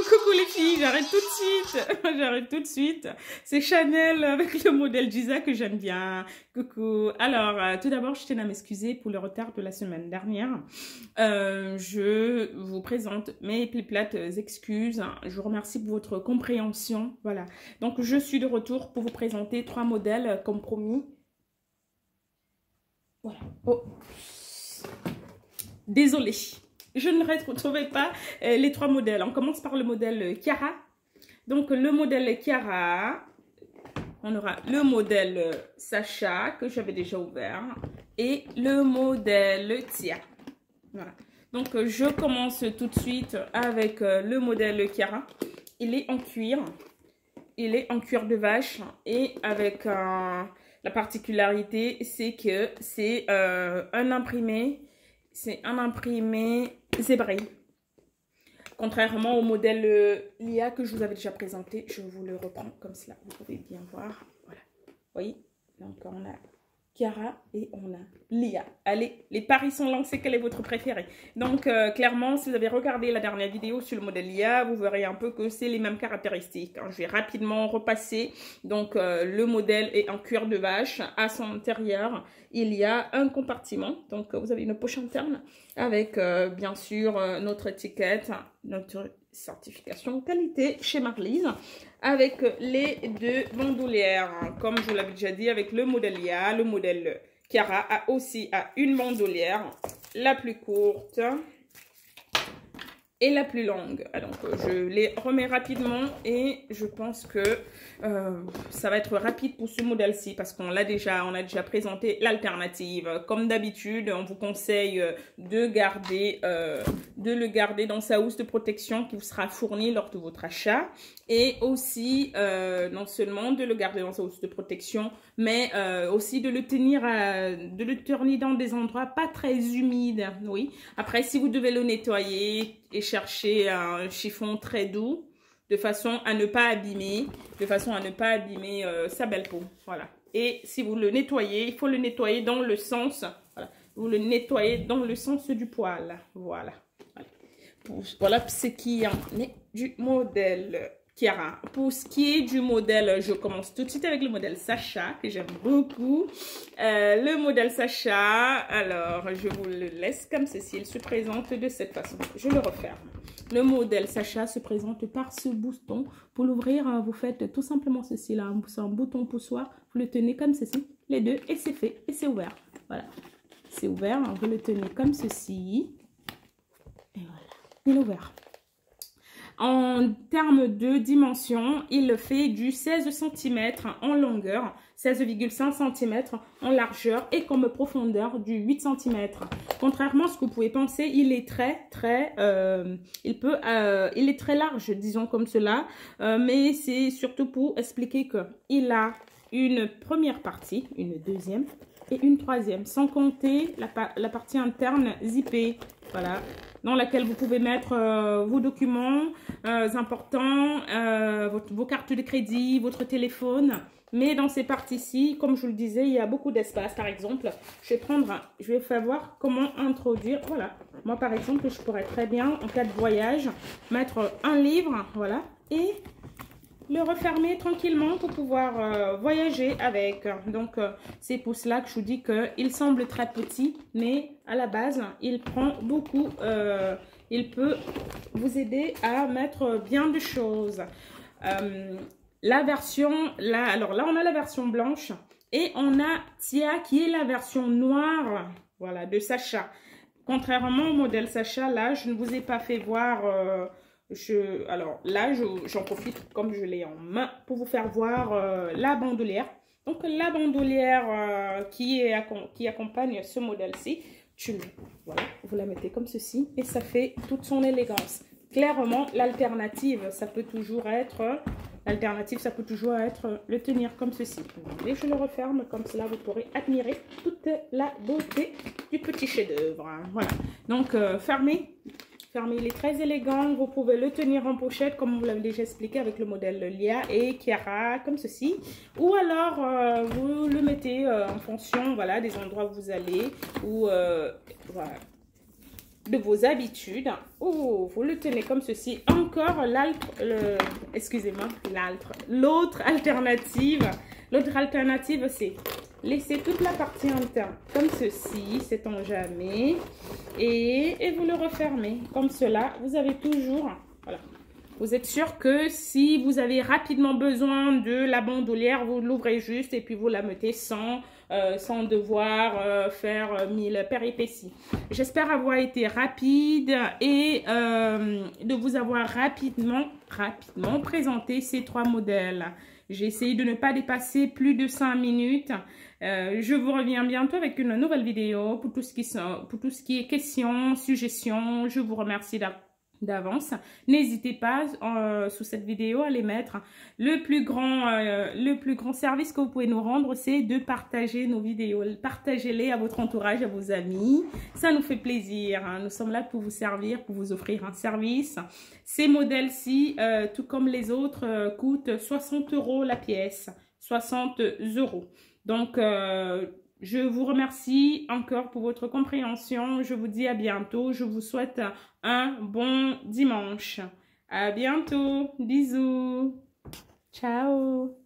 Coucou les filles, j'arrête tout de suite, j'arrête tout de suite. C'est Chanel avec le modèle Giza que j'aime bien. Coucou. Alors, tout d'abord, je tiens à m'excuser pour le retard de la semaine dernière. Je vous présente mes plus plates excuses. Je vous remercie pour votre compréhension. Voilà. Donc, je suis de retour pour vous présenter 3 modèles comme promis. Voilà. Oh. Désolée. Je ne retrouvais pas les 3 modèles. On commence par le modèle Chiara. Donc, le modèle Chiara, on aura le modèle Sacha, que j'avais déjà ouvert, et le modèle Tia. Voilà. Donc, je commence tout de suite avec le modèle Chiara. Il est en cuir. Il est en cuir de vache. Et avec la particularité, c'est que c'est un imprimé. C'est un imprimé zébré. Contrairement au modèle Lia que je vous avais déjà présenté, je vous le reprends comme cela. Vous pouvez bien voir. Voilà. Vous voyez? Donc, on a Chiara et on a Lia. Allez, les paris sont lancés. Quel est votre préféré? Donc, clairement, si vous avez regardé la dernière vidéo sur le modèle Lia, vous verrez un peu que c'est les mêmes caractéristiques. Je vais rapidement repasser. Donc, le modèle est en cuir de vache. À son intérieur, il y a un compartiment. Donc, vous avez une poche interne avec, bien sûr, notre étiquette, notre certification qualité chez Marlise, avec les 2 bandoulières. Comme je vous l'avais déjà dit, avec le modèle Lia, le modèle Chiara a aussi une bandoulière, la plus courte et la plus longue. Donc, je les remets rapidement et je pense que ça va être rapide pour ce modèle-ci parce qu'on a déjà présenté l'alternative. Comme d'habitude, on vous conseille de le garder dans sa housse de protection qui vous sera fournie lors de votre achat et aussi non seulement de le garder dans sa housse de protection, mais aussi de le tenir dans des endroits pas très humides. Oui. Après, si vous devez le nettoyer et chercher un chiffon très doux de façon à ne pas abîmer, sa belle peau. Voilà. Et si vous le nettoyez, il faut le nettoyer dans le sens, voilà, vous le nettoyez dans le sens du poil. Voilà. Voilà ce qui en est du modèle Chiara. Pour ce qui est du modèle, je commence tout de suite avec le modèle Sacha, que j'aime beaucoup. Le modèle Sacha, alors je vous le laisse comme ceci, il se présente de cette façon. Je le referme. Le modèle Sacha se présente par ce bouton. Pour l'ouvrir, vous faites tout simplement ceci là, c'est un bouton poussoir, vous le tenez comme ceci, les deux, et c'est fait, et c'est ouvert. Voilà, c'est ouvert, vous le tenez comme ceci, et voilà, il est ouvert. En termes de dimension, il fait du 16 cm en longueur, 16,5 cm en largeur et comme profondeur du 8 cm. Contrairement à ce que vous pouvez penser, il est il est très large, disons comme cela, mais c'est surtout pour expliquer qu'il a une première partie, une deuxième et une troisième, sans compter la partie interne zippée, voilà, dans laquelle vous pouvez mettre vos documents importants, vos cartes de crédit, votre téléphone. Mais dans ces parties-ci, comme je vous le disais, il y a beaucoup d'espace. Par exemple, je vais faire voir comment introduire. Voilà, moi par exemple, je pourrais très bien, en cas de voyage, mettre un livre, voilà, et le refermer tranquillement pour pouvoir voyager avec. Donc, c'est pour cela que je vous dis qu'il semble très petit, mais à la base, il prend beaucoup. Il peut vous aider à mettre bien de choses. La version, alors là, on a la version blanche et on a Tia qui est la version noire, voilà, de Sacha. Contrairement au modèle Sacha, là, je ne vous ai pas fait voir... alors là, j'en profite comme je l'ai en main pour vous faire voir la bandoulière. Donc, la bandoulière qui accompagne ce modèle-ci, voilà, vous la mettez comme ceci et ça fait toute son élégance. Clairement, l'alternative, ça peut toujours être le tenir comme ceci. Et je le referme comme cela, vous pourrez admirer toute la beauté du petit chef-d'œuvre. Voilà. Donc, fermez, il est très élégant. Vous pouvez le tenir en pochette, comme vous l'avez déjà expliqué avec le modèle Lia et Chiara, comme ceci. Ou alors, vous le mettez en fonction, voilà, des endroits où vous allez, ou voilà. de vos habitudes. Oh, vous le tenez comme ceci. Encore l'autre alternative. L'autre alternative, c'est laisser toute la partie interne comme ceci, sait-on jamais. Et vous le refermez comme cela. Vous avez toujours, voilà. Vous êtes sûr que si vous avez rapidement besoin de la bandoulière, vous l'ouvrez juste et puis vous la mettez sans devoir faire 1000 péripéties. J'espère avoir été rapide et de vous avoir rapidement présenté ces 3 modèles. J'ai essayé de ne pas dépasser plus de 5 minutes. Je vous reviens bientôt avec une nouvelle vidéo pour tout ce qui est questions, suggestions. Je vous remercie d'avance. N'hésitez pas sous cette vidéo à les mettre. Le plus grand service que vous pouvez nous rendre, c'est de partager nos vidéos. Partagez-les à votre entourage, à vos amis. Ça nous fait plaisir. Hein. Nous sommes là pour vous servir, pour vous offrir un service. Ces modèles-ci, tout comme les autres, coûtent 60 € la pièce. 60 €. Donc, je vous remercie encore pour votre compréhension. Je vous dis à bientôt. Je vous souhaite un bon dimanche. À bientôt. Bisous. Ciao.